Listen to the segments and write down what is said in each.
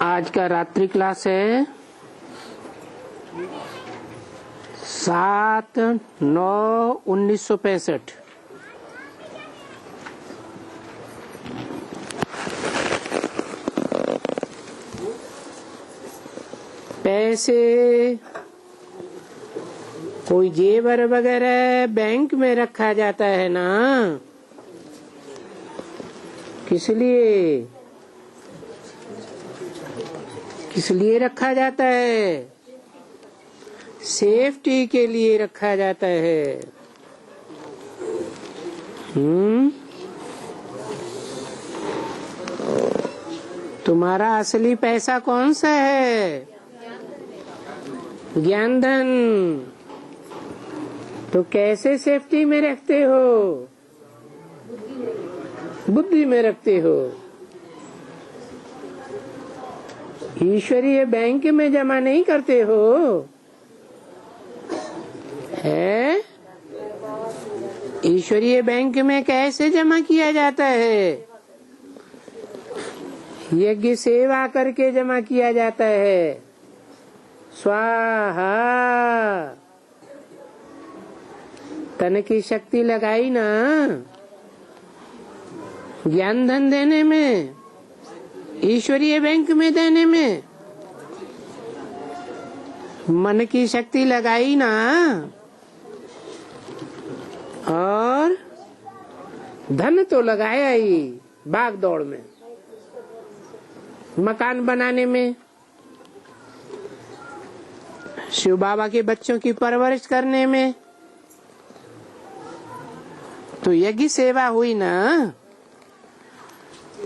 आज का रात्रि क्लास है 7/9/1965। पैसे कोई जेवर वगैरह बैंक में रखा जाता है ना, किस लिए रखा जाता है? सेफ्टी के लिए रखा जाता है। तुम्हारा असली पैसा कौन सा है? ज्ञान धन। तो कैसे सेफ्टी में रखते हो? बुद्धि में रखते हो। ईश्वरीय बैंक में जमा नहीं करते हो है? ईश्वरीय बैंक में कैसे जमा किया जाता है? यज्ञ सेवा करके जमा किया जाता है। स्वाहा। तन की शक्ति लगाई ना ज्ञान धन देने में, ईश्वरीय बैंक में देने में। मन की शक्ति लगाई ना, और धन तो लगाया ही भाग दौड़ में, मकान बनाने में, शिव बाबा के बच्चों की परवरिश करने में। तो यज्ञ सेवा हुई ना।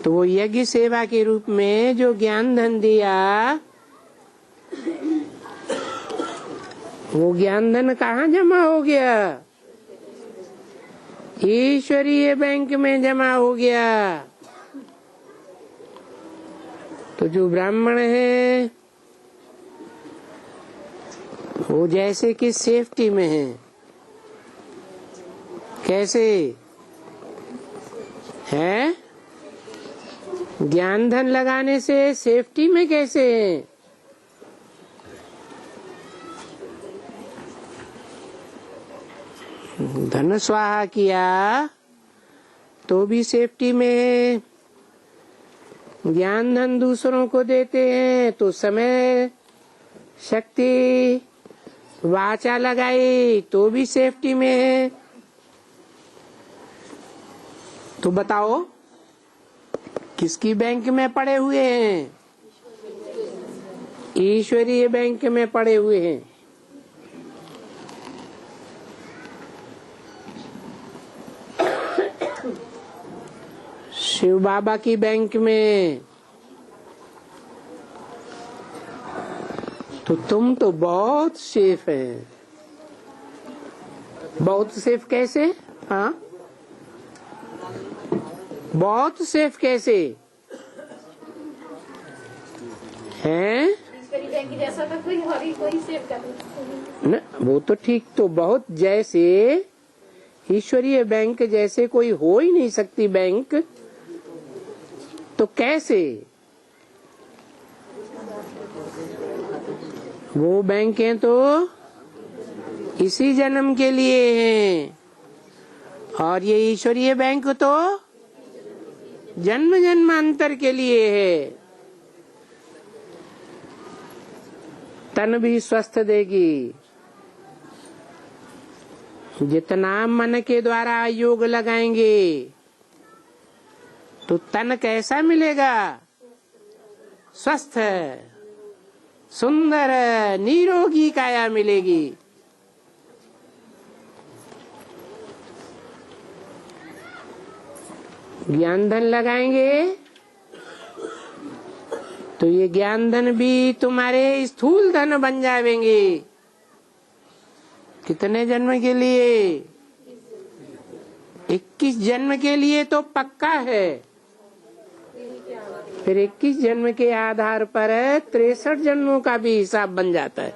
तो वो यज्ञ सेवा के रूप में जो ज्ञान धन दिया, वो ज्ञान धन कहाँ जमा हो गया? ईश्वरीय बैंक में जमा हो गया। तो जो ब्राह्मण है वो जैसे कि सेफ्टी में है। कैसे है? ज्ञान धन लगाने से सेफ्टी में कैसे है? धन स्वाहा किया तो भी सेफ्टी में है। ज्ञान धन दूसरों को देते हैं तो समय शक्ति वाचा लगाई तो भी सेफ्टी में है। तो बताओ किसकी बैंक में पड़े हुए हैं? ईश्वरीय बैंक में पड़े हुए हैं। शिव बाबा की बैंक में। तो तुम तो बहुत सेफ हैं। बहुत सेफ कैसे? हाँ, बहुत सेफ कैसे हैं? जैसा तो कोई सेफ कर न, वो तो ठीक। तो बहुत जैसे ईश्वरीय बैंक जैसे कोई हो ही नहीं सकती बैंक। तो कैसे? वो बैंकें तो इसी जन्म के लिए हैं, और ये ईश्वरीय बैंक तो जन्म जन्मांतर के लिए है। तन भी स्वस्थ देगी। जितना मन के द्वारा योग लगाएंगे तो तन कैसा मिलेगा? स्वस्थ, सुंदर, निरोगी काया मिलेगी। ज्ञान धन लगाएंगे तो ये ज्ञान धन भी तुम्हारे स्थूल धन बन जाएंगे। कितने जन्म के लिए? 21 जन्म के लिए तो पक्का है। फिर 21 जन्म के आधार पर 63 जन्मों का भी हिसाब बन जाता है।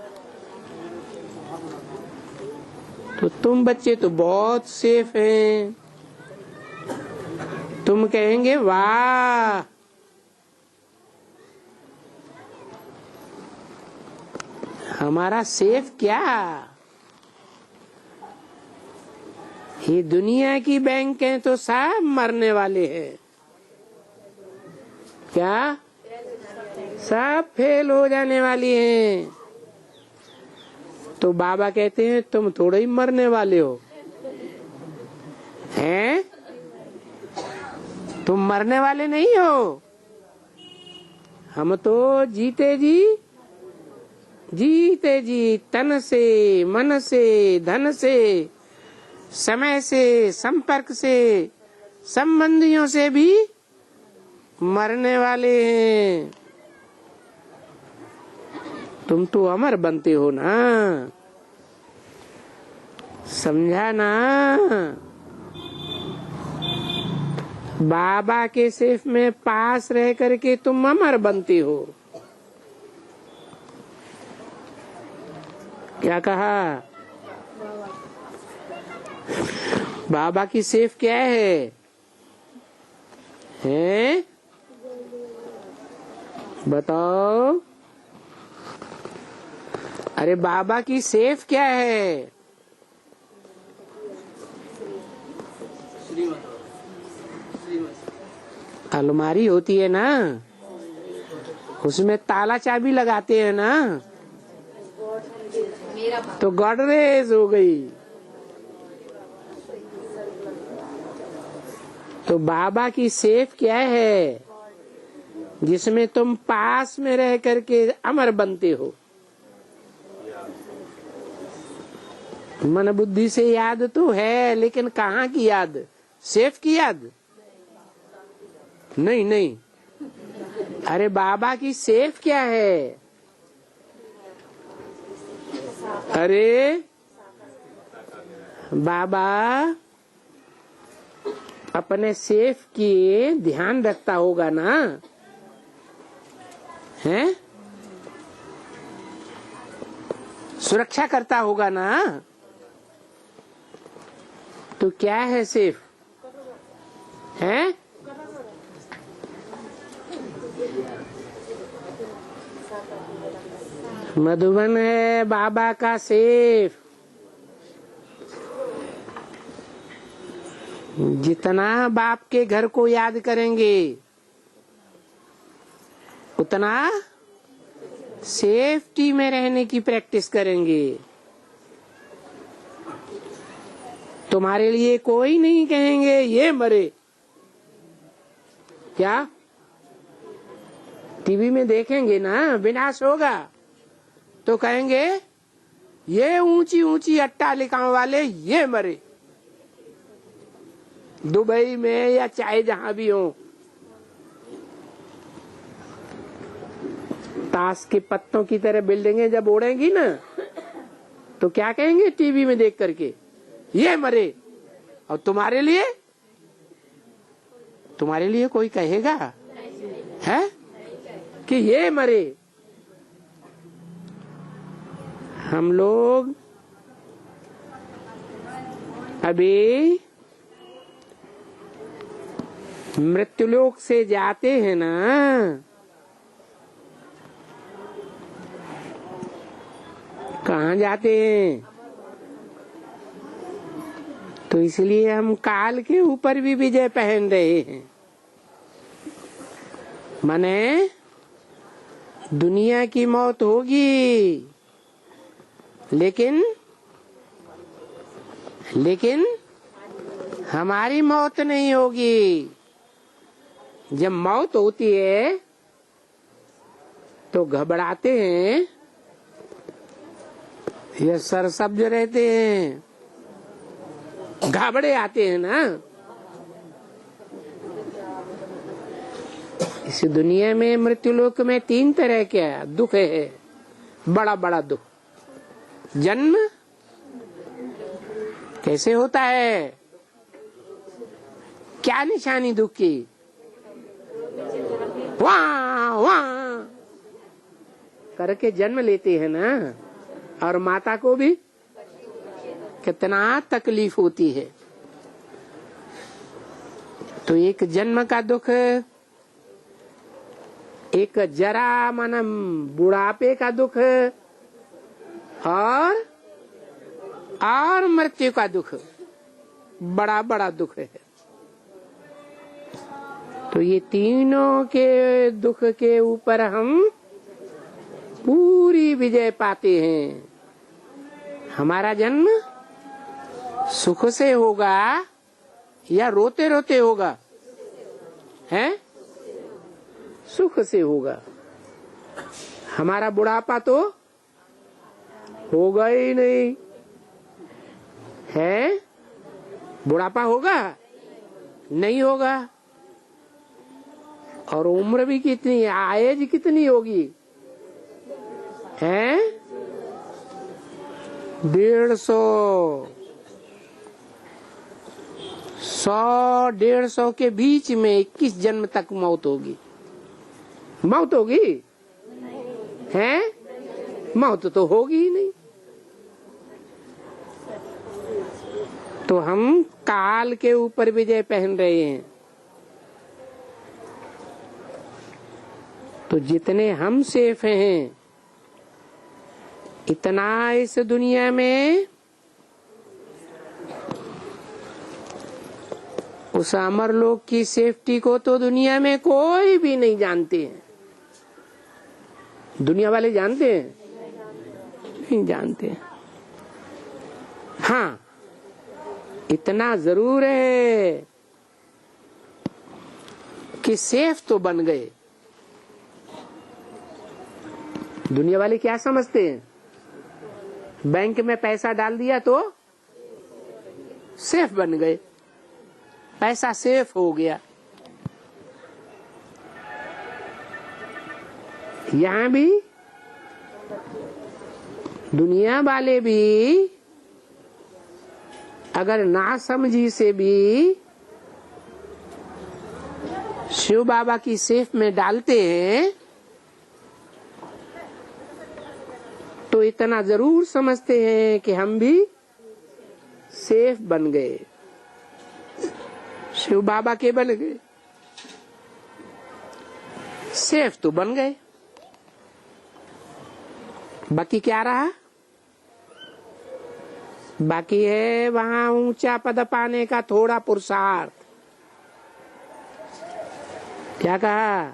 तो तुम बच्चे तो बहुत सेफ हैं। तुम कहेंगे वाह, हमारा सेफ क्या? ये दुनिया की बैंक हैं तो सब मरने वाले हैं। क्या? सब फेल हो जाने वाली हैं। तो बाबा कहते हैं तुम थोड़ा ही मरने वाले हो, हैं? तुम मरने वाले नहीं हो। हम तो जीते जी तन से, मन से, धन से, समय से, संपर्क से, संबंधियों से भी मरने वाले हैं। तुम तो अमर बनते हो ना, समझा ना? बाबा के सेफ में पास रह करके तुम अमर बनते हो। क्या कहा? बाबा की सेफ क्या है? हैं? बताओ। अरे बाबा की सेफ क्या है? अलमारी होती है ना, उसमें ताला चाबी लगाते हैं ना, तो गॉडरेज हो गई। तो बाबा की सेफ क्या है? जिसमें तुम पास में रह करके अमर बनते हो। मन बुद्धि से याद तो है, लेकिन कहाँ की याद? सेफ की याद? नहीं नहीं। अरे बाबा की सेफ क्या है? अरे बाबा अपने सेफ की ध्यान रखता होगा ना, हैं? सुरक्षा करता होगा ना। तो क्या है सेफ? हैं? मधुबन है बाबा का सेफ। जितना बाप के घर को याद करेंगे उतना सेफ्टी में रहने की प्रैक्टिस करेंगे। तुम्हारे लिए कोई नहीं कहेंगे ये मरे। क्या? टीवी में देखेंगे ना विनाश होगा तो कहेंगे ये ऊंची ऊंची अट्टालिकाओं वाले ये मरे। दुबई में या चाहे जहां भी हो, ताश के पत्तों की तरह बिल्डिंगें जब उड़ेंगी ना, तो क्या कहेंगे टीवी में देख करके? ये मरे। और तुम्हारे लिए कोई कहेगा है कि ये मरे? हम लोग अभी मृत्युलोक से जाते हैं ना, कहाँ जाते हैं? तो इसलिए हम काल के ऊपर भी विजय पहन रहे हैं। माने दुनिया की मौत होगी, लेकिन हमारी मौत नहीं होगी। जब मौत होती है तो घबराते हैं या सरसब्ज रहते हैं? घबड़े आते हैं ना। इस दुनिया में मृत्युलोक में 3 तरह के दुख है, बड़ा बड़ा दुख। जन्म कैसे होता है? क्या निशानी दुख की? वाह वाह करके जन्म लेते हैं ना, और माता को भी कितना तकलीफ होती है। तो एक जन्म का दुख, एक जरा माना बुढ़ापे का दुख, और मृत्यु का दुख, बड़ा बड़ा दुख है। तो ये तीनों के दुख के ऊपर हम पूरी विजय पाते हैं। हमारा जन्म सुख से होगा या रोते रोते होगा? हैं? सुख से होगा। हमारा बुढ़ापा तो होगा ही नहीं है। बुढ़ापा होगा? नहीं होगा। और उम्र भी कितनी, एज कितनी होगी? हैं? 150, 100-150 के बीच में 21 जन्म तक मौत होगी। मौत होगी? हैं? मौत तो होगी ही नहीं। तो हम काल के ऊपर विजय पहन रहे हैं। तो जितने हम सेफ हैं, इतना इस दुनिया में उस अमर लोक की सेफ्टी को तो दुनिया में कोई भी नहीं जानते हैं। दुनिया वाले जानते हैं? नहीं जानते। हाँ, इतना जरूर है कि सेफ तो बन गए। दुनिया वाले क्या समझते हैं? बैंक में पैसा डाल दिया तो सेफ बन गए, पैसा सेफ हो गया। यहाँ भी दुनिया वाले भी अगर नासमझी से भी शिव बाबा की सेफ में डालते हैं तो इतना जरूर समझते हैं कि हम भी सेफ बन गए, शिव बाबा के बन गए। सेफ तो बन गए, बाकी क्या रहा? बाकी है वहां ऊंचा पद पाने का थोड़ा पुरुषार्थ। क्या कहा?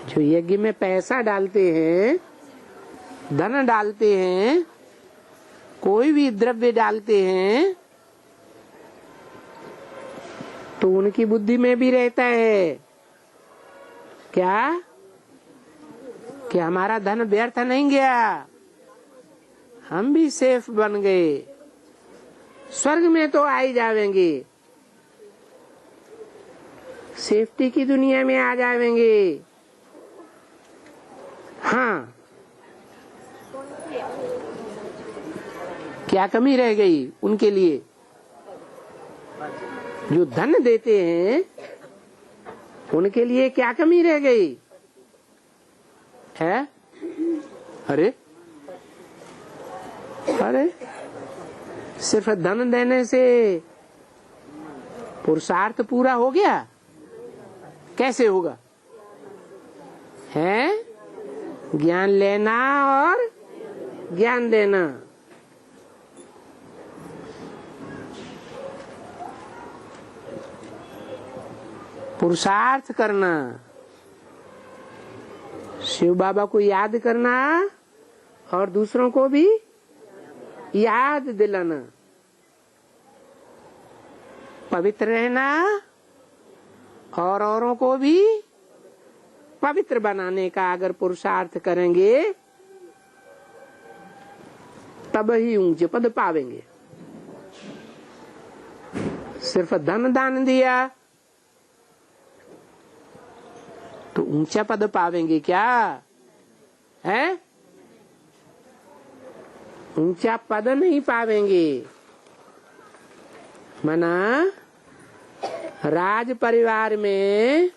जो यज्ञ में पैसा डालते हैं, धन डालते हैं, कोई भी द्रव्य डालते हैं, तो उनकी बुद्धि में भी रहता है क्या कि हमारा धन व्यर्थ नहीं गया, हम भी सेफ बन गए, स्वर्ग में तो आ ही जाएंगे, सेफ्टी की दुनिया में आ जाएंगे। हाँ, क्या कमी रह गई उनके लिए? जो धन देते हैं उनके लिए क्या कमी रह गई है? अरे अरे, सिर्फ धन देने से पुरुषार्थ पूरा हो गया? कैसे होगा? है ज्ञान लेना और ज्ञान देना। पुरुषार्थ करना, शिव बाबा को याद करना और दूसरों को भी याद दिलाना, पवित्र रहना और औरों को भी पवित्र बनाने का अगर पुरुषार्थ करेंगे तब ही ऊंचे पद पावेंगे। सिर्फ धन दान दिया तो ऊंचा पद पावेंगे क्या? है? ऊंचा पद नहीं पावेंगे। मना राज परिवार में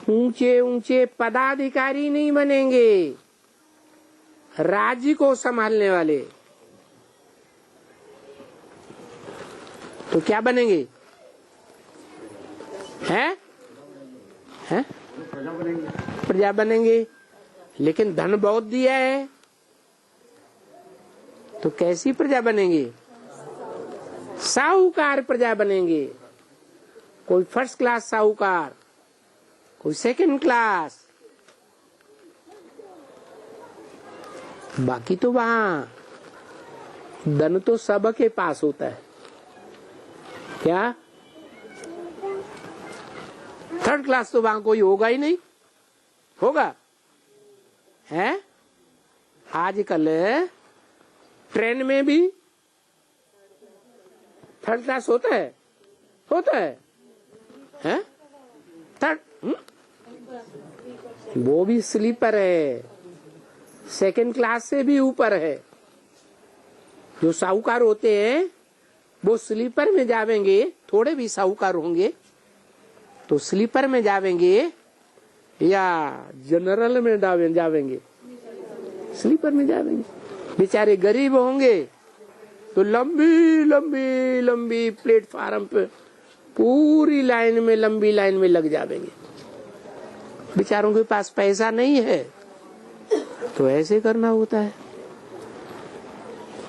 ऊंचे ऊंचे पदाधिकारी नहीं बनेंगे, राज्य को संभालने वाले। तो क्या बनेंगे? हैं? प्रजा बनेंगे। लेकिन धन बहुत दिया है, तो कैसी प्रजा बनेंगे? साहूकार प्रजा बनेंगे। कोई फर्स्ट क्लास साहूकार, कोई सेकंड क्लास। बाकी तो वहां धन तो सबके पास होता है। क्या थर्ड क्लास तो वहां कोई होगा ही नहीं? होगा? है? आजकल ट्रेन में भी थर्ड क्लास होता है? होता है? हैं? थर्ड वो भी स्लीपर है, सेकंड क्लास से भी ऊपर है। जो साहूकार होते हैं वो स्लीपर में जावेंगे, थोड़े भी साहूकार होंगे तो स्लीपर में जावेंगे या जनरल में जावेंगे? स्लीपर में जावेंगे। बेचारे गरीब होंगे तो लंबी लंबी लंबी प्लेटफार्म पे पूरी लाइन में, लंबी लाइन में लग जावेंगे। बेचारों के पास पैसा नहीं है तो ऐसे करना होता है।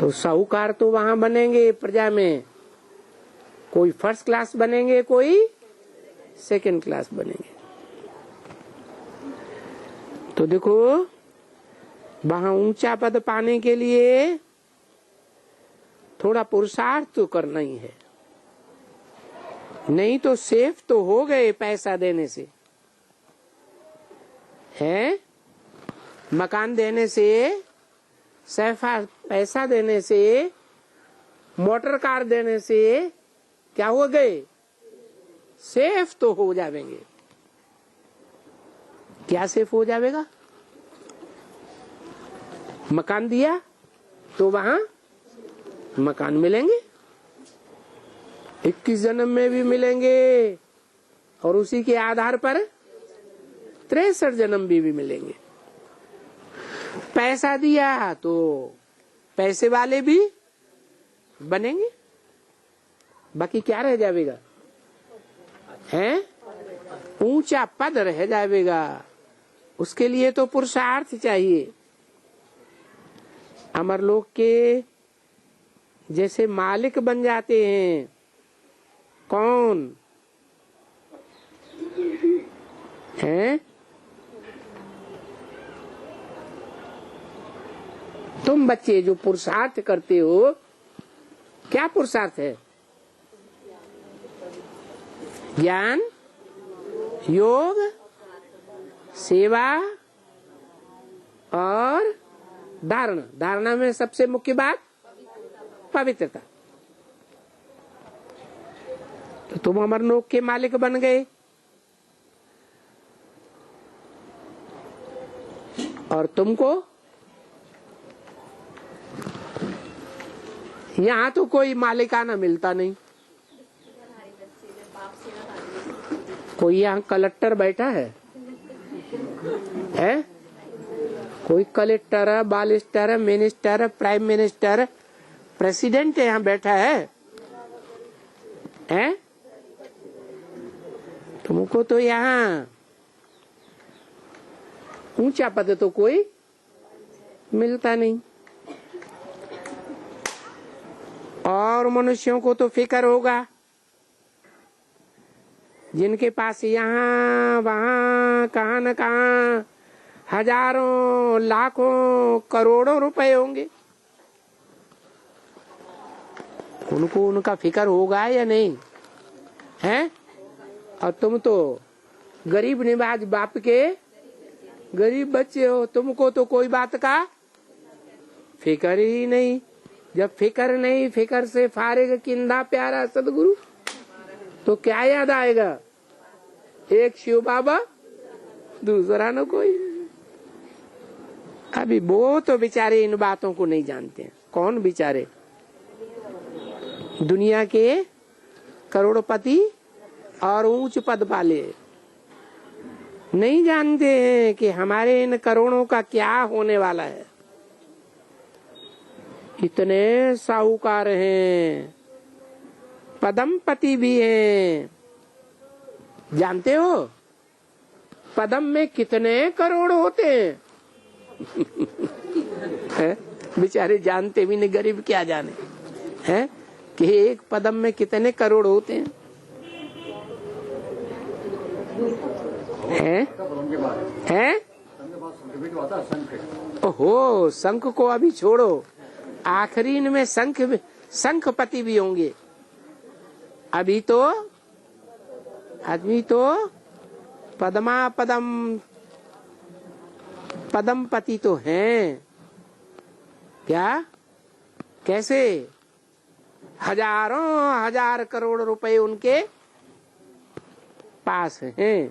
तो साहूकार तो वहां बनेंगे प्रजा में, कोई फर्स्ट क्लास बनेंगे, कोई सेकंड क्लास बनेंगे। तो देखो वहां ऊंचा पद पाने के लिए थोड़ा पुरुषार्थ तो करना ही है, नहीं तो सेफ तो हो गए पैसा देने से, है? मकान देने से, सैफा पैसा देने से, मोटर कार देने से क्या हो गए? सेफ तो हो जाएंगे। क्या सेफ हो जाएगा? मकान दिया तो वहां मकान मिलेंगे, 21 जन्म में भी मिलेंगे और उसी के आधार पर 63 जन्म भी मिलेंगे। पैसा दिया तो पैसे वाले भी बनेंगे, बाकी क्या रह जाएगा? हैं? ऊंचा पद रह जाएगा। उसके लिए तो पुरुषार्थ चाहिए। अमरलोक के जैसे मालिक बन जाते हैं कौन? हैं? तुम बच्चे जो पुरुषार्थ करते हो, क्या पुरुषार्थ है? ज्ञान, योग, सेवा और धारणा। धारणा में सबसे मुख्य बात पवित्रता। तो तुम अमरलोक के मालिक बन गए और तुमको यहाँ तो कोई मालिकाना मिलता नहीं। कोई यहाँ कलेक्टर बैठा है? कोई कलेक्टर है, बालिस्टर है, मिनिस्टर है, प्राइम मिनिस्टर, प्रेसिडेंट यहाँ बैठा है? तुमको तो यहाँ ऊंचा पद तो कोई मिलता नहीं। और मनुष्यों को तो फिक्र होगा, जिनके पास यहाँ वहाँ कहाँ न कहाँ हजारों लाखों करोड़ों रुपए होंगे, उनको उनका फिक्र होगा या नहीं? हैं? और तुम तो गरीब निवाज बाप के गरीब बच्चे हो, तुमको तो कोई बात का फिक्र ही नहीं। जब फिक्र नहीं, फिक्र से फारिग किंदा प्यारा सदगुरु, तो क्या याद आएगा? एक शिव बाबा, दूसरा न कोई। अभी वो तो बेचारे इन बातों को नहीं जानते। कौन बेचारे? दुनिया के करोड़पति और ऊंच पद वाले नहीं जानते हैं कि हमारे इन करोड़ों का क्या होने वाला है। इतने साहूकार हैं, पदमपति भी हैं। जानते हो पदम में कितने करोड़ होते हैं? बेचारे जानते भी नहीं, गरीब क्या जाने हैं कि एक पदम में कितने करोड़ होते हैं। हैं? ओहो, शंख को अभी छोड़ो, आखिरी में शंखपति भी होंगे। अभी तो आदमी तो पदमपति तो हैं। क्या? कैसे? हजारों हजार करोड़ रुपए उनके पास हैं।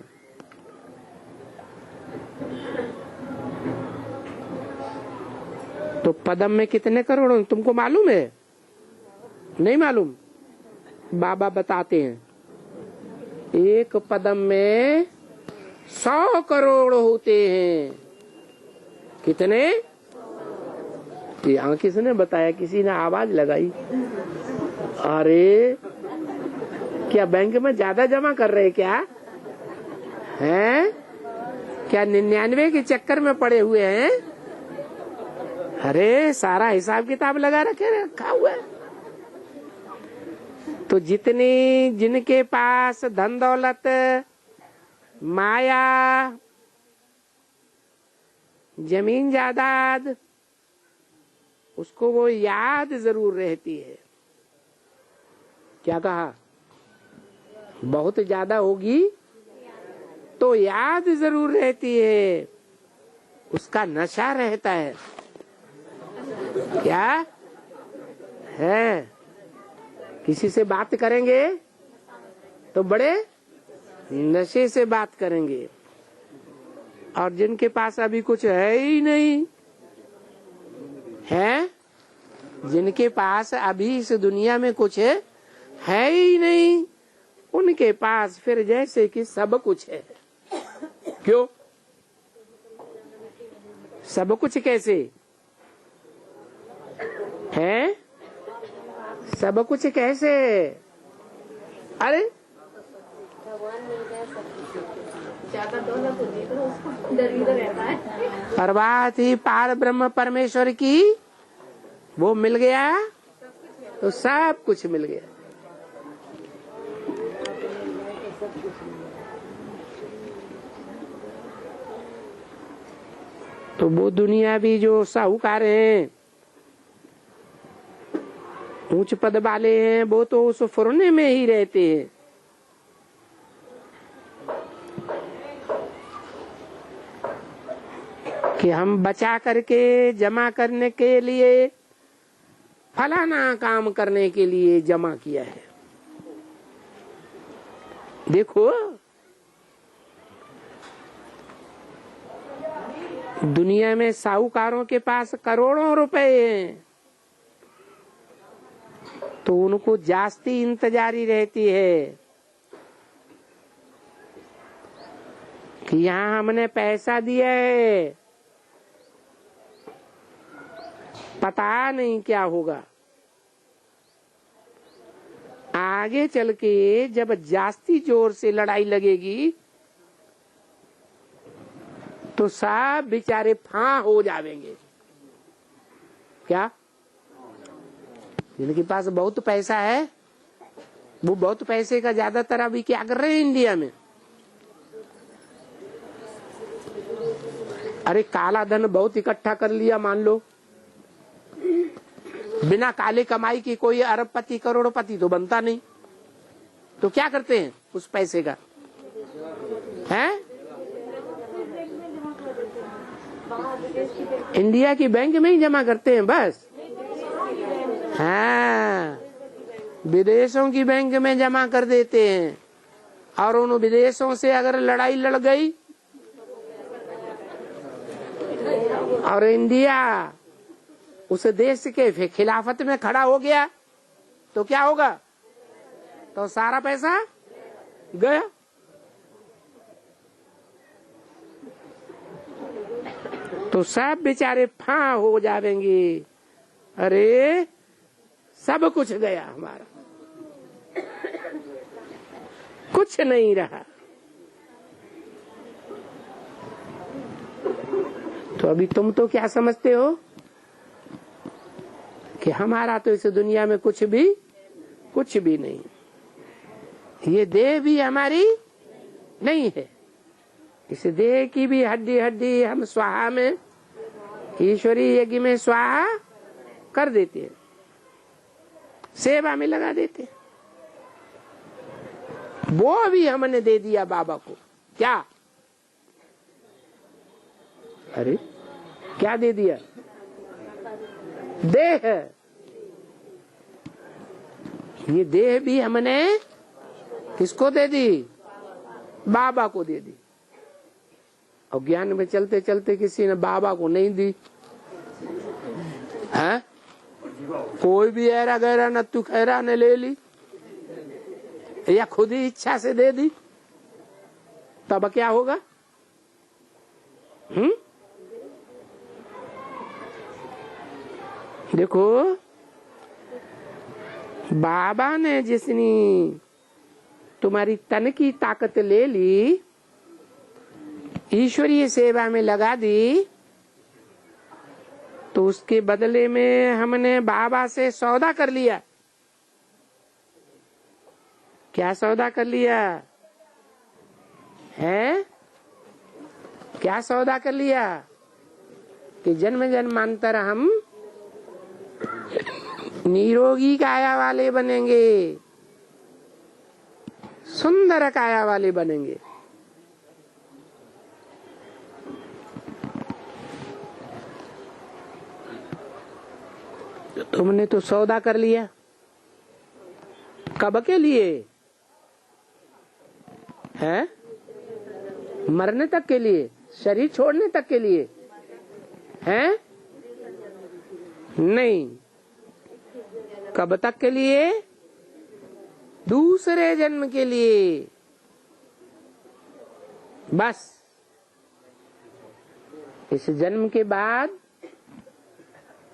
तो पदम में कितने करोड़ तुमको मालूम है? नहीं मालूम? बाबा बताते हैं, एक पदम में 100 करोड़ होते हैं। कितने? यहाँ किसने बताया? किसी ने आवाज लगाई। अरे क्या बैंक में ज्यादा जमा कर रहे क्या? हैं? क्या 99 के चक्कर में पड़े हुए हैं? अरे सारा हिसाब किताब लगा रखा हुआ है। तो जिनके पास धन दौलत, माया, जमीन जायदाद, उसको वो याद जरूर रहती है। क्या कहा? बहुत ज्यादा होगी तो याद जरूर रहती है, उसका नशा रहता है। क्या है? किसी से बात करेंगे तो बड़े नशे से बात करेंगे, और जिनके पास अभी कुछ है ही नहीं है, जिनके पास अभी इस दुनिया में कुछ है ही नहीं, उनके पास फिर जैसे कि सब कुछ है। क्यों? सब कुछ कैसे है? सब कुछ कैसे? अरे परवाह थी पार ब्रह्म परमेश्वर की, वो मिल गया तो सब कुछ मिल गया। तो वो दुनिया भी जो साहूकार हैं, उच्च पद वाले हैं, वो तो उस फुरने में ही रहते हैं। कि हम बचा करके जमा करने के लिए, फलाना काम करने के लिए जमा किया है। देखो दुनिया में साहूकारों के पास करोड़ों रुपए हैं, तो उनको जास्ती इंतजारी रहती है कि यहाँ हमने पैसा दिया है, पता नहीं क्या होगा। आगे चल के जब जास्ती जोर से लड़ाई लगेगी तो सब बेचारे फां हो जाएंगे। क्या? जिनके पास बहुत पैसा है, वो बहुत पैसे का ज्यादातर अभी क्या कर रहे हैं इंडिया में? अरे काला धन बहुत इकट्ठा कर लिया मान लो, बिना काले कमाई की कोई अरबपति करोड़पति तो बनता नहीं। तो क्या करते हैं उस पैसे का? हैं? इंडिया की बैंक में ही जमा करते हैं बस। हाँ, विदेशों की बैंक में जमा कर देते हैं, और उन विदेशों से अगर लड़ाई लड़ गई और इंडिया उस देश के खिलाफत में खड़ा हो गया तो क्या होगा? तो सारा पैसा गया। तो सब बेचारे फां हो जाएंगे। अरे सब कुछ गया हमारा, कुछ नहीं रहा। तो अभी तुम तो क्या समझते हो कि हमारा तो इस दुनिया में कुछ भी नहीं, ये देह भी हमारी नहीं है। इस देह की भी हड्डी हड्डी हम स्वाहा में, ईश्वरी यज्ञ में स्वाहा कर देते हैं, सेवा में लगा देते हैं। वो भी हमने दे दिया बाबा को। क्या? अरे क्या दे दिया? देह। ये देह भी हमने किसको दे दी? बाबा को दे दी। और ज्ञान में चलते चलते किसी ने बाबा को नहीं दी है? कोई भी ऐरा गैरा नत्थु खैरा ने ले ली या खुद ही इच्छा से दे दी, तब क्या होगा? देखो, बाबा ने जिसनी तुम्हारी तन की ताकत ले ली, ईश्वरीय सेवा में लगा दी, तो उसके बदले में हमने बाबा से सौदा कर लिया। क्या सौदा कर लिया है? क्या सौदा कर लिया? कि जन्म जन्मांतर हम निरोगी काया वाले बनेंगे, सुंदर काया वाले बनेंगे। तुमने तो सौदा कर लिया। कब के लिए है? मरने तक के लिए, शरीर छोड़ने तक के लिए है? नहीं। कब तक के लिए? दूसरे जन्म के लिए। बस इस जन्म के बाद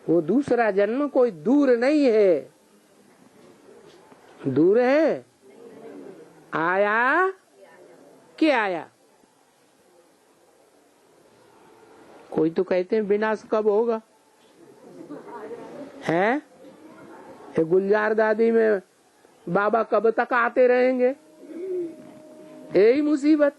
वो दूसरा जन्म कोई दूर नहीं है। दूर है? आया कि आया? कोई तो कहते हैं विनाश कब होगा है? ये गुलजार दादी में बाबा कब तक आते रहेंगे? यही मुसीबत।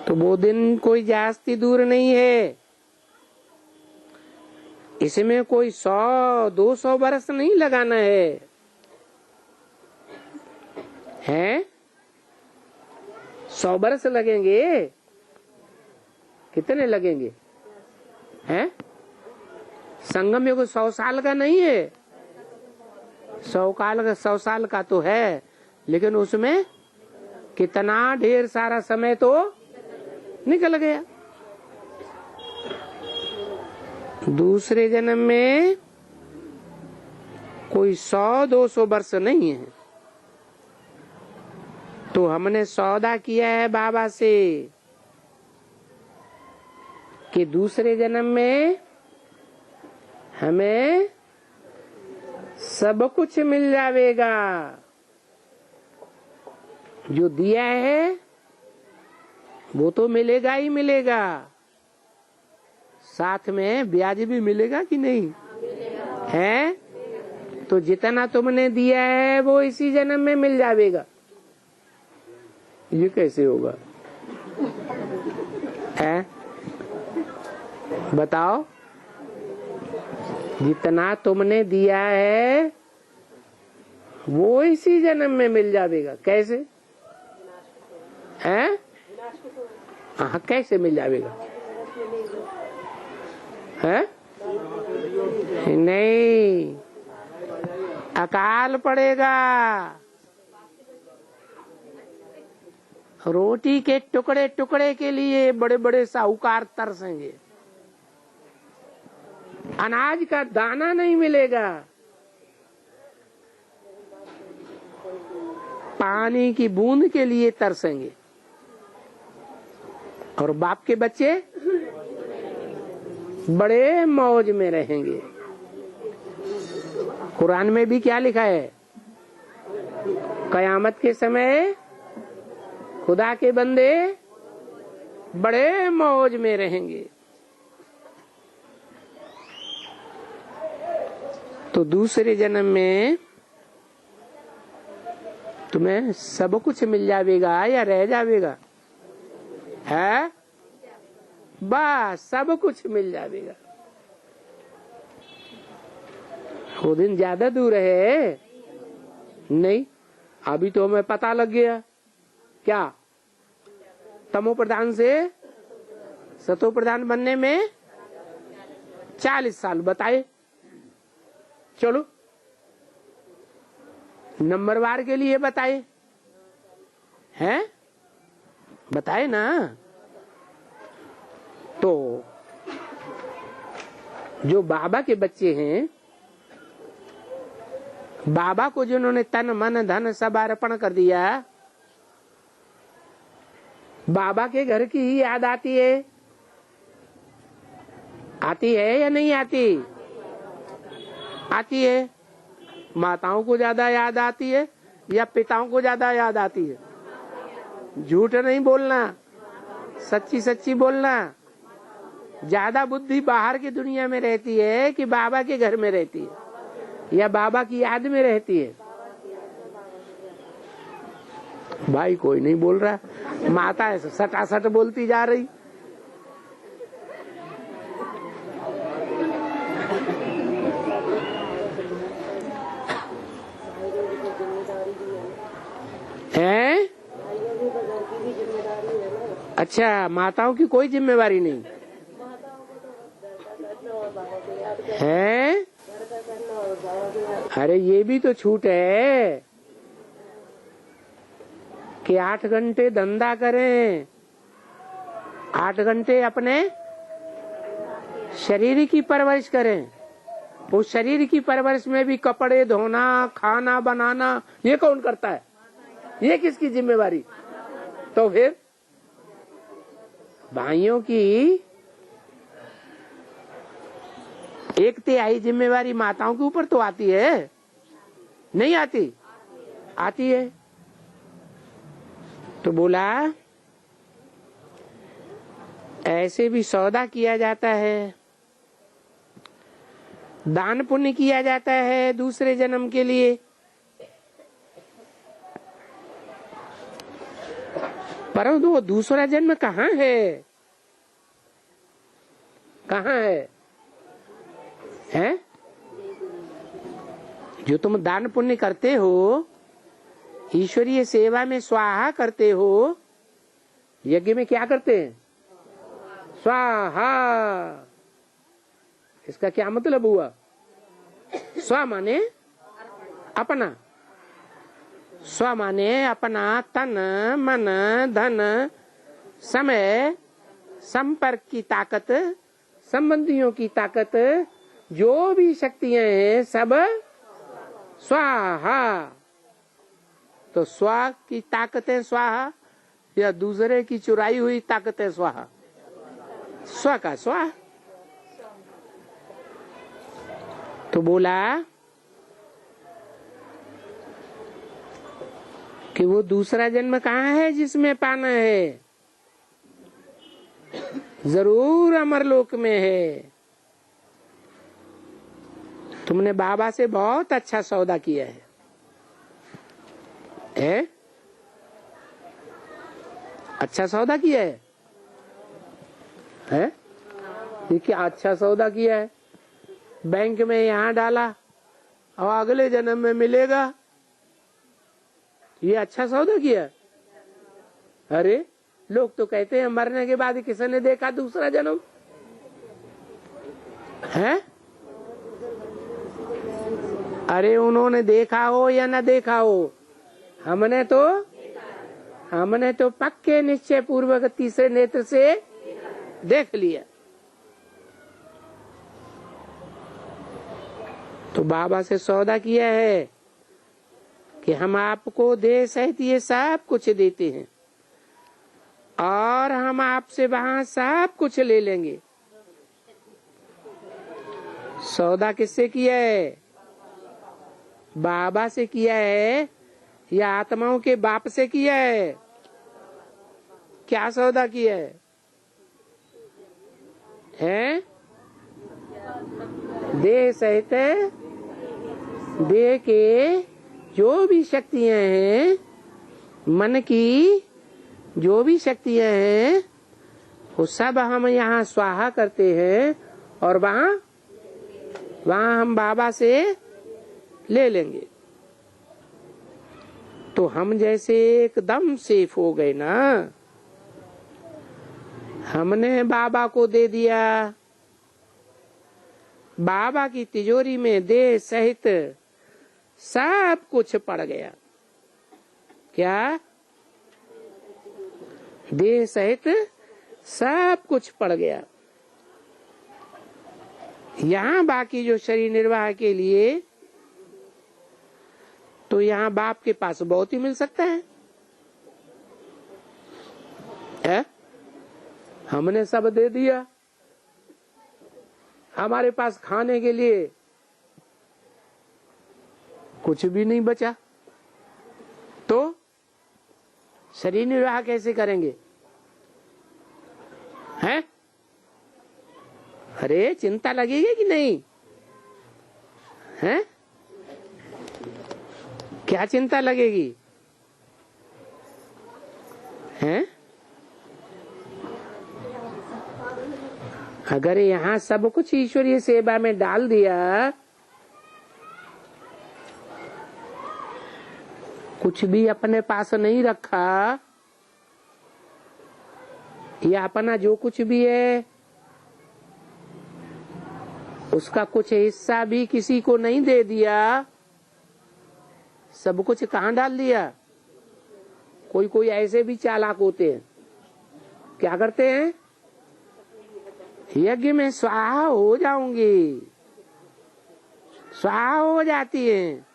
तो वो दिन कोई जास्ती दूर नहीं है। इसमें कोई 100-200 बरस नहीं लगाना है? 100 बरस लगेंगे? कितने लगेंगे हैं? संगम युग 100 साल का नहीं है। 100 साल का तो है, लेकिन उसमें कितना ढेर सारा समय तो निकल गया। दूसरे जन्म में कोई 100-200 वर्ष नहीं है। तो हमने सौदा किया है बाबा से कि दूसरे जन्म में हमें सब कुछ मिल जाएगा। जो दिया है वो तो मिलेगा ही मिलेगा, साथ में ब्याज भी मिलेगा कि नहीं है? तो जितना तुमने दिया है वो इसी जन्म में मिल जाएगा। ये कैसे होगा है? बताओ। जितना तुमने दिया है वो इसी जन्म में मिल जाएगा। कैसे है? हाँ, कैसे मिल जाएगा है? नहीं, अकाल पड़ेगा। रोटी के टुकड़े टुकड़े के लिए बड़े बड़े साहूकार तरसेंगे। अनाज का दाना नहीं मिलेगा। पानी की बूंद के लिए तरसेंगे। और बाप के बच्चे बड़े मौज में रहेंगे। कुरान में भी क्या लिखा है? कयामत के समय खुदा के बंदे बड़े मौज में रहेंगे। तो दूसरे जन्म में तुम्हें सब कुछ मिल जाएगा या रह जाएगा? है बस सब कुछ मिल जाएगा। वो दिन ज्यादा दूर है नहीं, अभी तो हमें पता लग गया। क्या तमो प्रधान से सतो प्रधान बनने में 40 साल बताए। चलो नंबरवार के लिए बताए हैं, बताए ना। तो जो बाबा के बच्चे हैं, बाबा को जिन्होंने तन मन धन सब अर्पण कर दिया, बाबा के घर की ही याद आती है? आती है या नहीं आती? आती है। माताओं को ज्यादा याद आती है या पिताओं को ज्यादा याद आती है? झूठ नहीं बोलना, सच्ची सच्ची बोलना। ज्यादा बुद्धि बाहर की दुनिया में रहती है कि बाबा के घर में रहती है या बाबा की याद में रहती है? भाई कोई नहीं बोल रहा, माता ऐसे सटासट बोलती जा रही। है? अच्छा, माताओं की कोई जिम्मेवारी नहीं है? अरे ये भी तो छूट है कि 8 घंटे धंधा करें, 8 घंटे अपने शरीर की परवरिश करें। उस शरीर की परवरिश में भी कपड़े धोना, खाना बनाना, ये कौन करता है? ये किसकी जिम्मेवारी? तो फिर भाइयों की 1/3 जिम्मेवारी माताओं के ऊपर तो आती है, नहीं आती? आती है। तो बोला ऐसे भी सौदा किया जाता है, दान पुण्य किया जाता है दूसरे जन्म के लिए। परंतु वो दूसरा जन्म कहाँ है? कहाँ है? हैं? जो तुम दान पुण्य करते हो, ईश्वरीय सेवा में स्वाहा करते हो, यज्ञ में क्या करते हैं? स्वाहा। इसका क्या मतलब हुआ? स्व माने अपना, स्व माने अपना तन मन धन समय संपर्क की ताकत, संबंधियों की ताकत, जो भी शक्तियां हैं सब स्वाहा। तो स्व की ताकतें स्वाहा या दूसरे की चुराई हुई ताकतें स्वाहा? स्व का स्वाहा। तो बोला कि वो दूसरा जन्म कहाँ है जिसमें पाना है? जरूर अमरलोक में है। तुमने बाबा से बहुत अच्छा सौदा किया है, है? अच्छा सौदा किया है? ये क्या अच्छा सौदा किया है? बैंक में यहाँ डाला और अगले जन्म में मिलेगा, ये अच्छा सौदा किया? अरे लोग तो कहते हैं मरने के बाद किसी ने देखा दूसरा जन्म? है? अरे उन्होंने देखा हो या न देखा हो, हमने तो पक्के निश्चय पूर्वक तीसरे नेत्र से देख लिया। तो बाबा से सौदा किया है कि हम आपको देह सहित ये सब कुछ देते हैं और हम आपसे वहां सब कुछ ले लेंगे। सौदा किससे किया है? बाबा से किया है या आत्माओं के बाप से किया है? क्या सौदा किया है? हैं, देह सहित देह के जो भी शक्तियां हैं, मन की जो भी शक्तियां हैं, वो सब हम यहाँ स्वाहा करते हैं और वहाँ हम बाबा से ले लेंगे। तो हम जैसे एकदम सेफ हो गए ना, हमने बाबा को दे दिया, बाबा की तिजोरी में देह सहित सब कुछ पड़ गया। क्या? देह सहित सब कुछ पड़ गया। यहाँ बाकी जो शरीर निर्वाह के लिए, तो यहाँ बाप के पास बहुत ही मिल सकता है। हमने सब दे दिया, हमारे पास खाने के लिए कुछ भी नहीं बचा, तो शरीर निर्वाह कैसे करेंगे? हैं? अरे चिंता लगेगी कि नहीं? हैं? क्या चिंता लगेगी? हैं? अगर यहाँ सब कुछ ईश्वरीय सेवा में डाल दिया, कुछ भी अपने पास नहीं रखा, या अपना जो कुछ भी है उसका कुछ हिस्सा भी किसी को नहीं दे दिया, सब कुछ कहाँ डाल दिया? कोई ऐसे भी चालाक होते हैं, क्या करते हैं? यज्ञ में स्वाहा हो जाऊंगी, स्वाहा हो जाती है,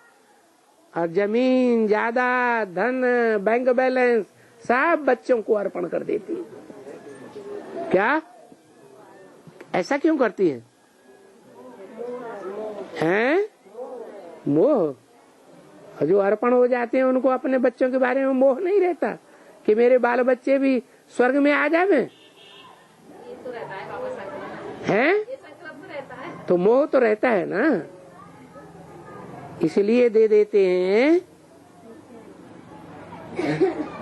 और जमीन, जायदाद, धन, बैंक बैलेंस सब बच्चों को अर्पण कर देती है। क्या? ऐसा क्यों करती है? हैं? मोह। जो अर्पण हो जाते हैं उनको अपने बच्चों के बारे में मोह नहीं रहता कि मेरे बाल बच्चे भी स्वर्ग में आ जावे। हैं? तो मोह तो रहता है ना, इसलिए दे देते हैं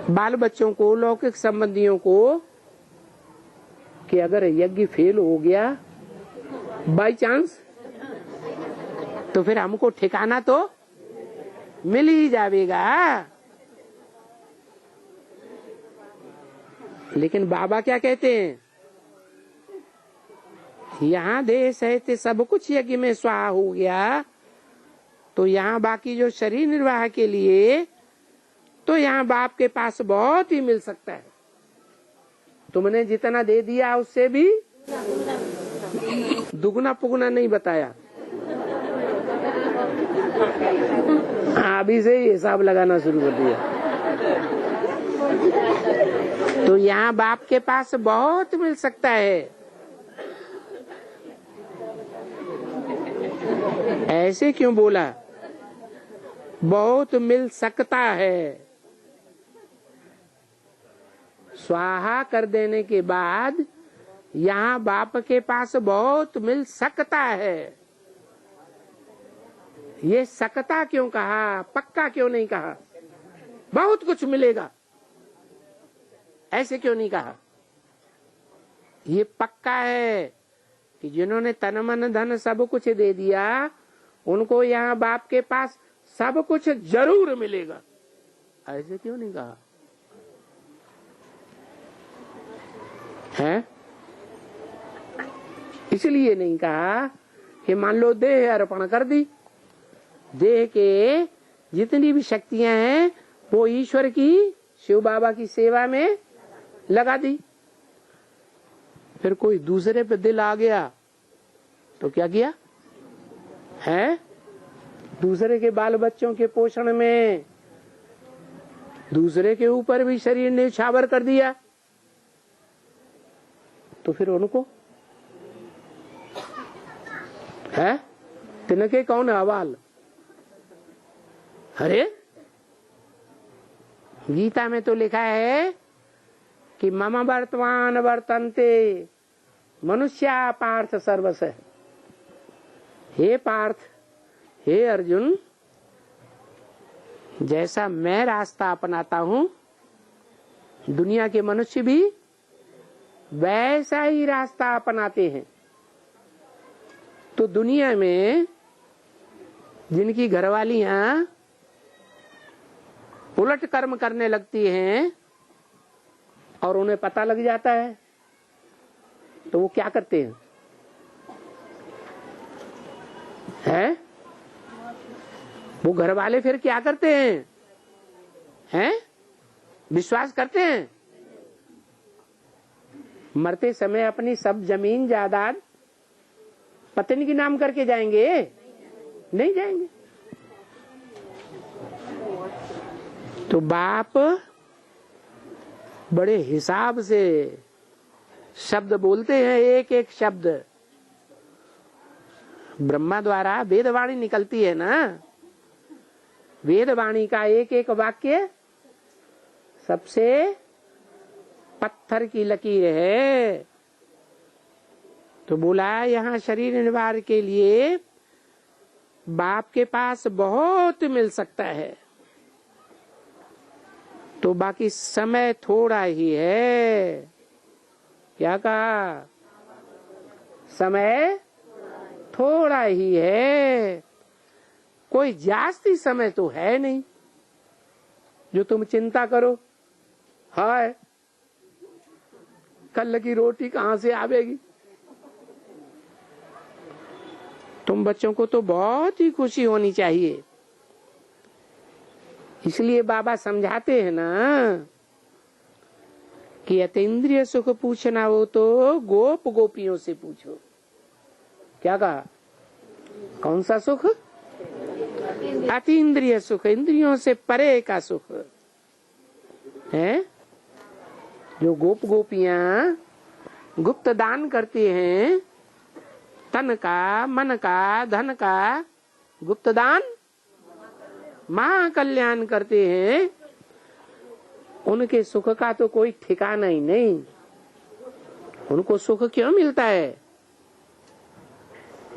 बाल बच्चों को, लौकिक संबंधियों को, कि अगर यज्ञ फेल हो गया बाई चांस, तो फिर हमको ठिकाना तो मिल ही जाएगा। लेकिन बाबा क्या कहते हैं? यहाँ देह सहित सब कुछ यज्ञ में स्वाहा हो गया, तो यहाँ बाकी जो शरीर निर्वाह के लिए, तो यहाँ बाप के पास बहुत ही मिल सकता है। तुमने जितना दे दिया उससे भी दुगना पुगना नहीं बताया। अभी से ही हिसाब लगाना शुरू कर दिया। तो यहाँ बाप के पास बहुत मिल सकता है। ऐसे क्यों बोला? बहुत मिल सकता है। स्वाहा कर देने के बाद यहाँ बाप के पास बहुत मिल सकता है। ये सकता क्यों कहा, पक्का क्यों नहीं कहा? बहुत कुछ मिलेगा ऐसे क्यों नहीं कहा? ये पक्का है कि जिन्होंने तन मन धन सब कुछ दे दिया, उनको यहाँ बाप के पास सब कुछ जरूर मिलेगा। ऐसे क्यों नहीं कहा है? इसलिए नहीं कहा कि मान लो देह अर्पण कर दी, देह के जितनी भी शक्तियां हैं वो ईश्वर की, शिव बाबा की सेवा में लगा दी। फिर कोई दूसरे पे दिल आ गया तो क्या किया है? दूसरे के बाल बच्चों के पोषण में दूसरे के ऊपर भी शरीर ने छावर कर दिया, तो फिर उनको है तिनके कौन हवाल? अरे गीता में तो लिखा है कि मम वर्तमान वर्तन्ते मनुष्या पार्थ सर्वस। हे पार्थ, हे अर्जुन, जैसा मैं रास्ता अपनाता हूं, दुनिया के मनुष्य भी वैसा ही रास्ता अपनाते हैं। तो दुनिया में जिनकी घरवालियां उलट कर्म करने लगती हैं और उन्हें पता लग जाता है, तो वो क्या करते हैं? वो घर वाले फिर क्या करते हैं? विश्वास करते हैं? मरते समय अपनी सब जमीन जायदाद पत्नी के नाम करके जाएंगे? नहीं जाएंगे। तो बाप बड़े हिसाब से शब्द बोलते हैं, एक एक शब्द। ब्रह्मा द्वारा वेदवाणी निकलती है ना, वेदवाणी का एक एक वाक्य सबसे पत्थर की लकीर है। तो बोला यहाँ शरीर निर्वाह के लिए बाप के पास बहुत मिल सकता है, तो बाकी समय थोड़ा ही है। क्या कहा? समय थोड़ा ही है, कोई जास्ती समय तो है नहीं जो तुम चिंता करो। हाय, कल की रोटी कहां से आवेगी? तुम बच्चों को तो बहुत ही खुशी होनी चाहिए। इसलिए बाबा समझाते हैं ना कि अतीन्द्रिय सुख पूछना हो तो गोप गोपियों से पूछो। क्या कहा? कौन सा सुख? अतीन्द्रिय सुख, इंद्रियों से परे का सुख है। जो गोप गोपियां गुप्त दान करती हैं, तन का, मन का, धन का गुप्त दान महाकल्याण करते हैं, उनके सुख का तो कोई ठिकाना ही नहीं। उनको सुख क्यों मिलता है?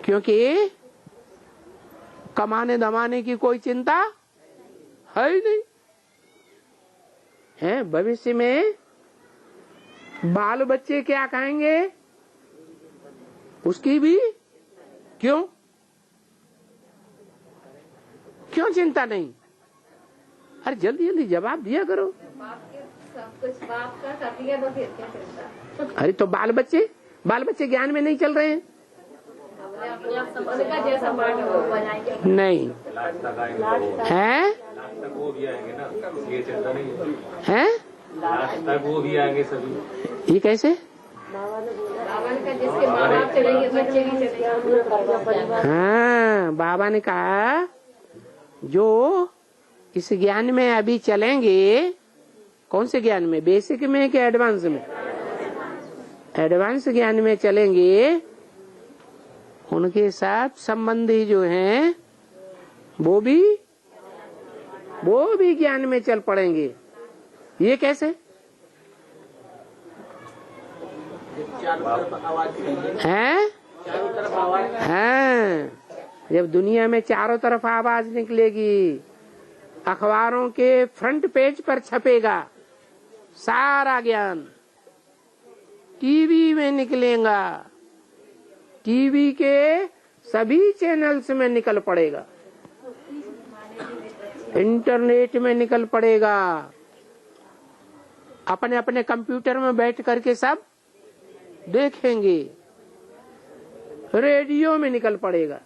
क्योंकि कमाने दमाने की कोई चिंता है ही नहीं है। भविष्य में बाल बच्चे क्या खाएंगे उसकी भी क्यों चिंता नहीं? अरे जल्दी जल्दी जवाब दिया करो। सब कुछ बाप का कर दिया तो फिर क्या चिंता? अरे तो बाल बच्चे ज्ञान में नहीं चल रहे हैं? जैसा नहीं है? वो भी आएंगे ना, ये चिंता नहीं है? तक वो भी आएंगे सभी। ये कैसे? जिसके माँ बाप चलेंगे बच्चे भी चलेंगे। हाँ, बाबा ने कहा जो इस ज्ञान में अभी चलेंगे, कौन से ज्ञान में? बेसिक में कि एडवांस में? एडवांस ज्ञान में चलेंगे, उनके साथ संबंधी जो हैं वो भी ज्ञान में चल पड़ेंगे। ये कैसे हैं? हाँ, जब दुनिया में चारों तरफ आवाज निकलेगी, अखबारों के फ्रंट पेज पर छपेगा सारा ज्ञान, टीवी में निकलेगा, टीवी के सभी चैनल्स में निकल पड़ेगा, इंटरनेट में निकल पड़ेगा, अपने अपने कंप्यूटर में बैठ करके सब देखेंगे, रेडियो में निकल पड़ेगा।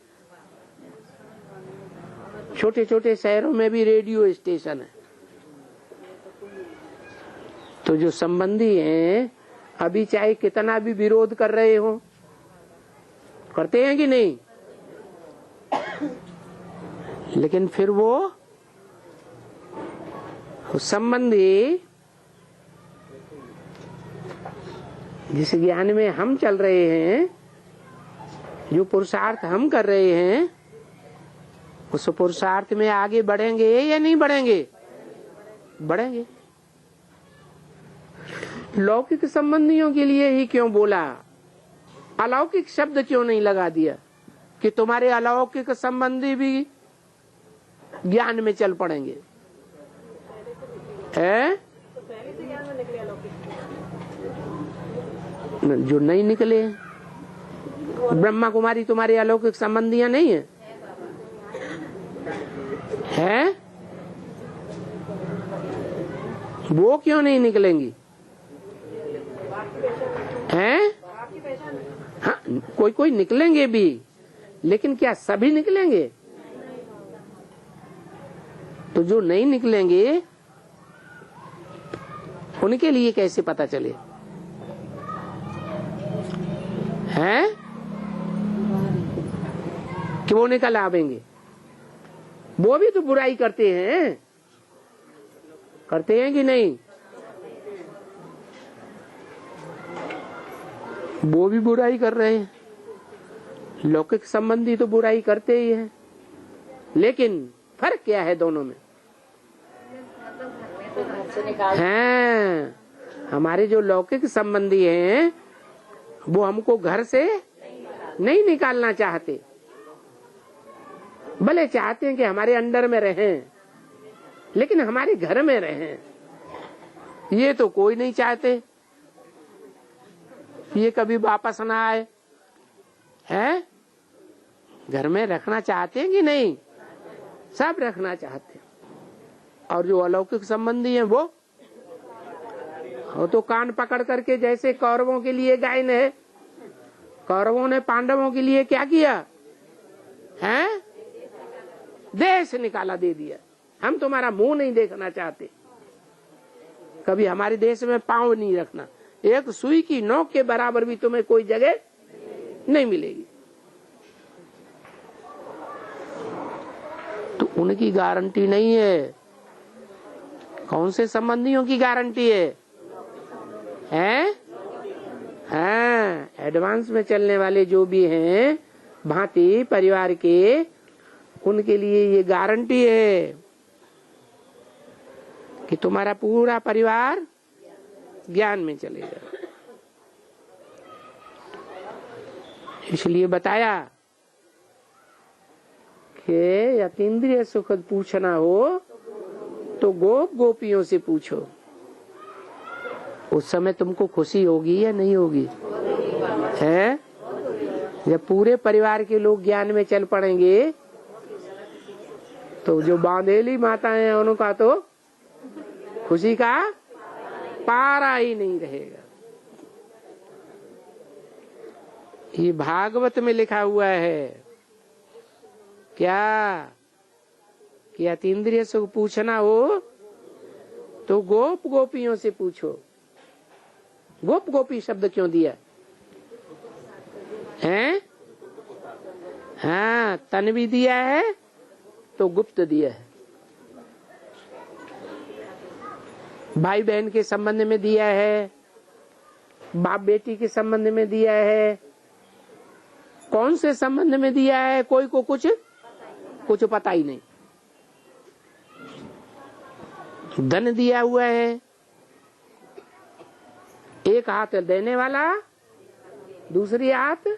छोटे छोटे शहरों में भी रेडियो स्टेशन है। तो जो संबंधी हैं अभी चाहे कितना भी विरोध कर रहे हो, करते हैं कि नहीं, लेकिन फिर वो संबंधी जिस ज्ञान में हम चल रहे हैं, जो पुरुषार्थ हम कर रहे हैं, उस पुरुषार्थ में आगे बढ़ेंगे या नहीं बढ़ेंगे? बढ़ेंगे। लौकिक संबंधियों के लिए ही क्यों बोला अलौकिक शब्द क्यों नहीं लगा दिया कि तुम्हारे अलौकिक संबंधी भी ज्ञान में चल पड़ेंगे? है जो नहीं निकले। ब्रह्मा कुमारी तुम्हारी अलौकिक संबंधियां नहीं है? है वो क्यों नहीं निकलेंगी? हैं? हाँ, कोई कोई निकलेंगे भी, लेकिन क्या सभी निकलेंगे? तो जो नहीं निकलेंगे उनके लिए कैसे पता चले? हैं कि वो निकल आवेंगे? वो भी तो बुराई करते हैं कि नहीं? वो भी बुराई कर रहे हैं। लौकिक संबंधी तो बुराई करते ही हैं, लेकिन फर्क क्या है दोनों में? हैं, हमारे जो लौकिक संबंधी हैं वो हमको घर से नहीं निकालना चाहते, भले चाहते हैं कि हमारे अंडर में रहें, लेकिन हमारे घर में रहें। ये तो कोई नहीं चाहते, ये कभी वापस ना आए। है घर में रखना चाहते हैं कि नहीं? सब रखना चाहते हैं। और जो अलौकिक संबंधी हैं वो तो कान पकड़ करके, जैसे कौरवों के लिए गायन है, कौरवों ने पांडवों के लिए क्या किया है? देश निकाला, दे दिया। हम तुम्हारा मुंह नहीं देखना चाहते, कभी हमारे देश में पांव नहीं रखना, एक सुई की नोक के बराबर भी तुम्हें कोई जगह नहीं मिलेगी। तो उनकी गारंटी नहीं है। कौन से संबंधियों की गारंटी है? हैं? हाँ, एडवांस में चलने वाले जो भी हैं भांति परिवार के, उनके लिए ये गारंटी है कि तुम्हारा पूरा परिवार ज्ञान में चलेगा। इसलिए बताया कि अतीन्द्रिय सुख पूछना हो तो गोप गोपियों से पूछो। उस समय तुमको खुशी होगी या नहीं होगी? है जब पूरे परिवार के लोग ज्ञान में चल पड़ेंगे तो जो बांधेली माताएं हैं उनका तो खुशी का पारा ही नहीं रहेगा। ये भागवत में लिखा हुआ है क्या कि अतीन्द्रिय सुख पूछना हो तो गोप गोपियों से पूछो। गोप गोपी शब्द क्यों दिया है? हाँ, तन भी दिया है तो गुप्त दिया है। भाई बहन के संबंध में दिया है, बाप बेटी के संबंध में दिया है। कौन से संबंध में दिया है कोई को कुछ पता ही नहीं। धन दिया हुआ है, एक हाथ देने वाला, दूसरी हाथ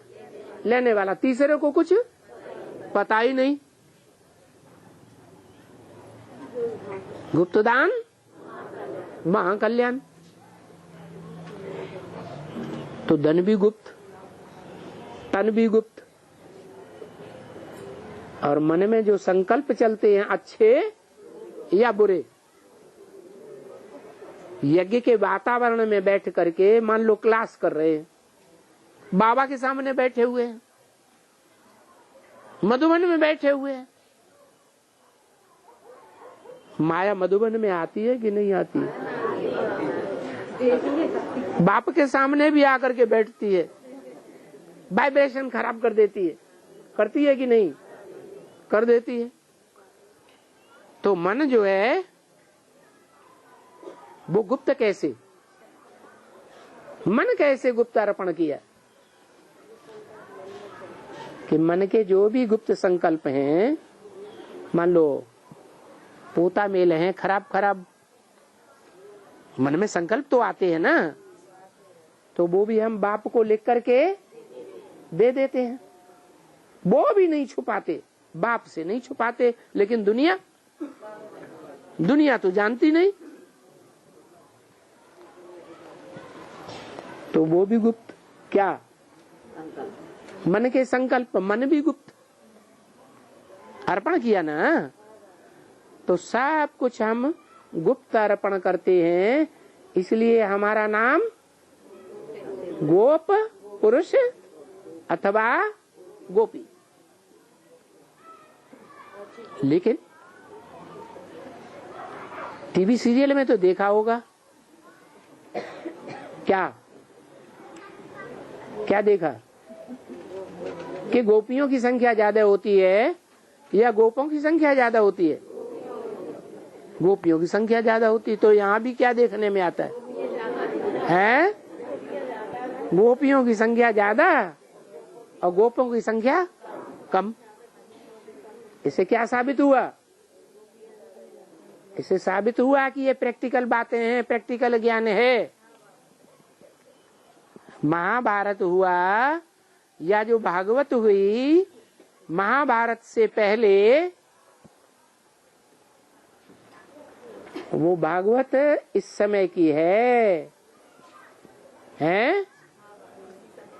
लेने वाला, तीसरे को कुछ पता ही नहीं। गुप्तदान महाकल्याण। तो धन भी गुप्त, तन भी गुप्त, और मन में जो संकल्प चलते हैं अच्छे या बुरे, यज्ञ के वातावरण में बैठ करके मान लो क्लास कर रहे हैं, बाबा के सामने बैठे हुए हैं, मधुबन में बैठे हुए हैं, माया मधुबन में आती है कि नहीं आती है? बाप के सामने भी आकर के बैठती है, वाइब्रेशन खराब कर देती है, करती है कि नहीं? कर देती है। तो मन जो है वो गुप्त कैसे? मन कैसे गुप्त अर्पण किया? कि मन के जो भी गुप्त संकल्प हैं, मान लो पोता मेल हैं, खराब मन में संकल्प तो आते हैं ना, तो वो भी हम बाप को लिख करके दे देते हैं, वो भी नहीं छुपाते, बाप से नहीं छुपाते, लेकिन दुनिया तो जानती नहीं, तो वो भी गुप्त। क्या? मन के संकल्प, मन भी गुप्त। अर्पण किया ना, तो सब कुछ हम गुप्त अर्पण करते हैं, इसलिए हमारा नाम गोप पुरुष अथवा गोपी। लेकिन टीवी सीरियल में तो देखा होगा, क्या देखा कि गोपियों की संख्या ज्यादा होती है या गोपों की संख्या ज्यादा होती है? गोपियों की संख्या ज्यादा होती है। तो यहाँ भी क्या देखने में आता है? गोपियों की संख्या ज्यादा और गोपों की संख्या कम। इससे क्या साबित हुआ? इससे साबित हुआ कि ये प्रैक्टिकल बातें हैं, प्रैक्टिकल ज्ञान है। महाभारत हुआ या जो भागवत हुई, महाभारत से पहले वो भागवत इस समय की है?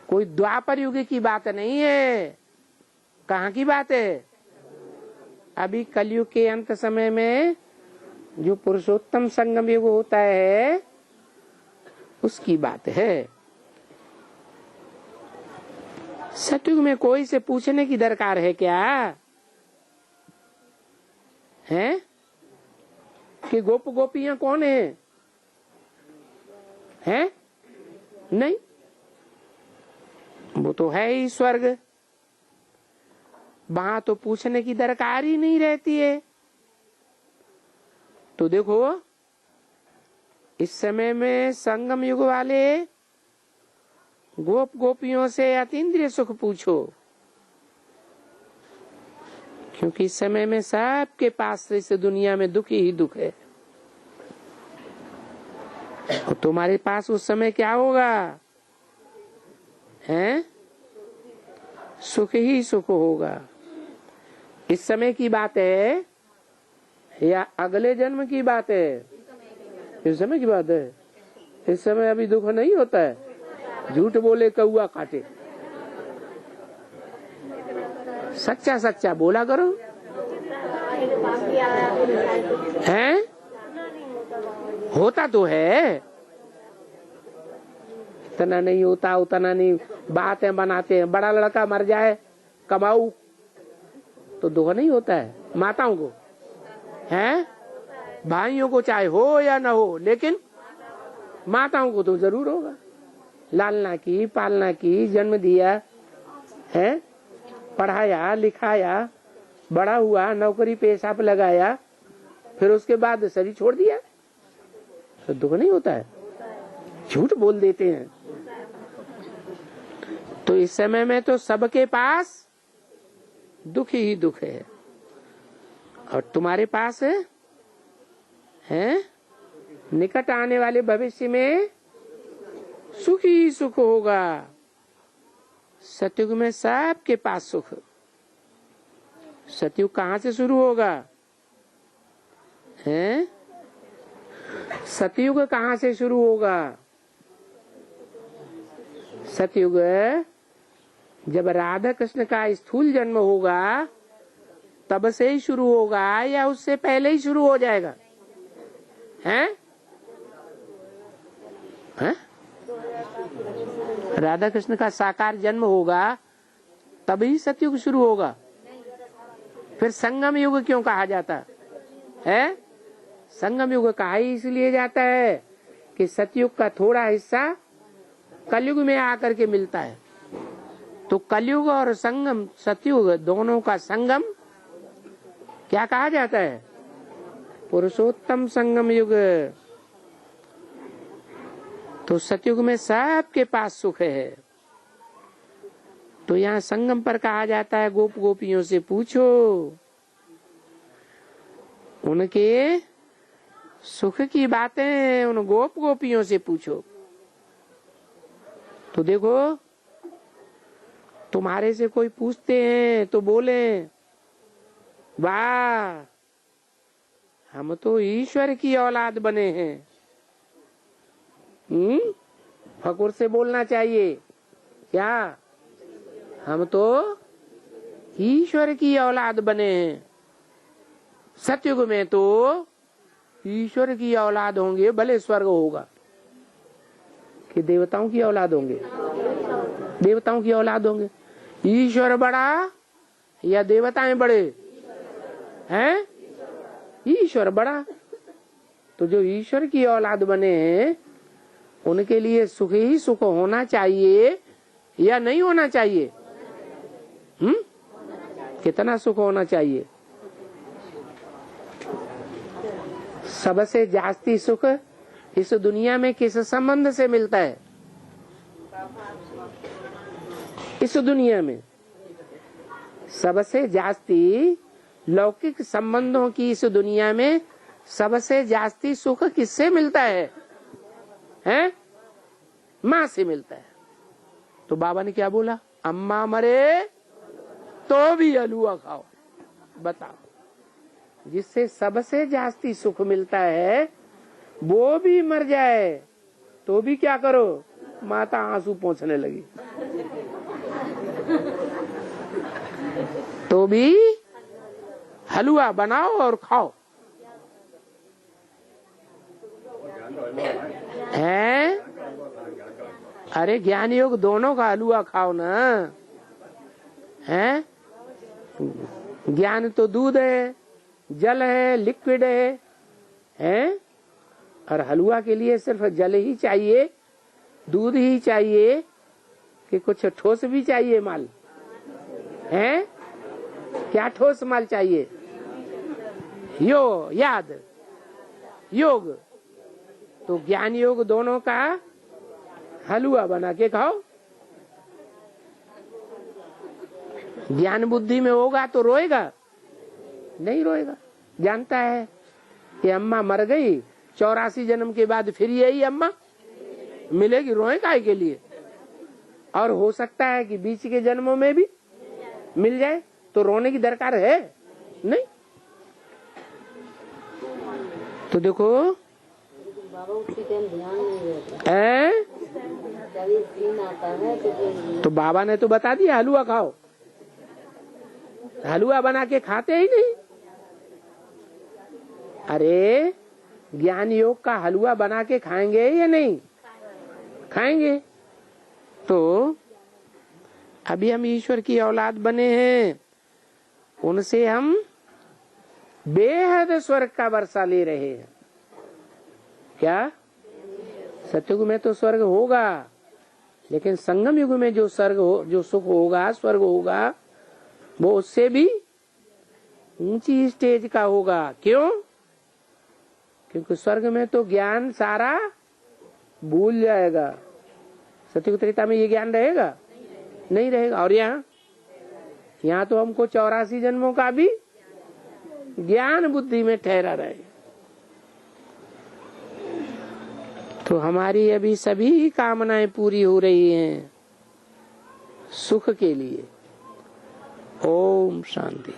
कोई द्वापर युग की बात नहीं है। कहाँ की बात है? अभी कलयुग के अंत समय में जो पुरुषोत्तम संगम युग होता है, उसकी बात है। सतयुग में कोई से पूछने की दरकार है क्या? है कि गोप गोपियां कौन है? नहीं, वो तो है ही स्वर्ग। वहां तो पूछने की दरकार ही नहीं रहती है। तो देखो, इस समय में संगम युग वाले गोप गोपियों से अतीन्द्रिय सुख पूछो, क्योंकि इस समय में सबके पास इस दुनिया में दुख ही दुख है। और तुम्हारे पास उस समय क्या होगा? सुख ही सुख होगा। इस समय की बात है या अगले जन्म की बात है? इस समय की बात है। इस समय अभी दुख नहीं होता है। झूठ बोले कौआ काटे। सच्चा सच्चा बोला करो। हैं? होता तो है, इतना नहीं होता, उतना नहीं। बातें बनाते हैं, बड़ा लड़का मर जाए कमाऊ तो दुख नहीं होता है माताओं को, हैं? भाइयों को चाहे हो या ना हो, लेकिन माताओं को तो जरूर होगा। लालना की, पालना की, जन्म दिया है, पढ़ाया लिखाया, बड़ा हुआ, नौकरी पेशा पे लगाया, फिर उसके बाद शरीर छोड़ दिया, तो दुख नहीं होता है। झूठ बोल देते हैं। तो इस समय में तो सबके पास दुख ही दुख है, और तुम्हारे पास है निकट आने वाले भविष्य में सुख ही सुख होगा। सतयुग में सबके पास सुख। सतयुग कहाँ से शुरू होगा? हैं? सतयुग कहाँ से शुरू होगा? सतयुग जब राधा कृष्ण का स्थूल जन्म होगा तब से ही शुरू होगा या उससे पहले ही शुरू हो जाएगा? हैं? राधा कृष्ण का साकार जन्म होगा तभी सतयुग शुरू होगा। फिर संगम युग क्यों कहा जाता है? संगम युग कहा ही इसलिए जाता है कि सतयुग का थोड़ा हिस्सा कलयुग में आकर के मिलता है। तो कलयुग और संगम, सतयुग दोनों का संगम क्या कहा जाता है? पुरुषोत्तम संगम युग। तो सतयुग में सबके पास सुख है। तो यहाँ संगम पर कहा जाता है गोप गोपियों से पूछो, उनके सुख की बातें उन गोप गोपियों से पूछो। तो देखो, तुम्हारे से कोई पूछते हैं तो बोले वाह हम तो ईश्वर की औलाद बने हैं। फकुर से बोलना चाहिए क्या, हम तो ईश्वर की औलाद बने हैं। सतयुग में तो ईश्वर की औलाद होंगे, भले स्वर्ग होगा कि देवताओं की औलाद होंगे, देवताओं की औलाद होंगे। ईश्वर बड़ा या देवताएं बड़े हैं? ईश्वर बड़ा। तो जो ईश्वर की औलाद बने हैं उनके लिए सुख ही सुख होना चाहिए या नहीं होना चाहिए? कितना सुख होना चाहिए? सबसे जास्ती सुख इस दुनिया में किस संबंध से मिलता है? इस दुनिया में सबसे जास्ती लौकिक संबंधों की इस दुनिया में सबसे जास्ती सुख किससे मिलता है? हैं? माँ से मिलता है। तो बाबा ने क्या बोला? अम्मा मरे तो भी हलवा खाओ। बताओ, जिससे सबसे जास्ती सुख मिलता है वो भी मर जाए तो भी क्या करो? माता आंसू पोंछने लगी तो भी हलवा बनाओ और खाओ। हैं? अरे ज्ञान योग दोनों का हलवा खाओ ना। हैं? ज्ञान तो दूध है, जल है, लिक्विड है, हैं? और हलवा के लिए सिर्फ जल ही चाहिए, दूध ही चाहिए कि कुछ ठोस भी चाहिए माल? हैं? क्या ठोस माल चाहिए? याद योग। तो ज्ञान योग दोनों का हलवा बना के खाओ। ज्ञान बुद्धि में होगा तो रोएगा? नहीं रोएगा। जानता है कि अम्मा मर गई, 84 जन्म के बाद फिर यही अम्मा मिलेगी, रोए काहे के लिए? और हो सकता है कि बीच के जन्मों में भी मिल जाए, तो रोने की दरकार है नहीं। तो देखो तो बाबा ने तो बता दिया हलवा खाओ। हलवा बना के खाते ही नहीं। अरे ज्ञान योग का हलवा बना के खाएंगे या नहीं खाएंगे? तो अभी हम ईश्वर की औलाद बने हैं, उनसे हम बेहद स्वर्ग का वर्षा ले रहे हैं। क्या? सतयुग में तो स्वर्ग होगा, लेकिन संगम युग में जो जो सुख होगा, स्वर्ग होगा, वो उससे भी ऊंची स्टेज का होगा। क्यों? क्योंकि स्वर्ग में तो ज्ञान सारा भूल जाएगा। सतयुग त्रेता में ये ज्ञान रहेगा? नहीं रहेगा। और यहाँ तो हमको 84 जन्मों का भी ज्ञान बुद्धि में ठहरा रहे। तो हमारी अभी सभी कामनाएं पूरी हो रही हैं सुख के लिए। ओम शांति।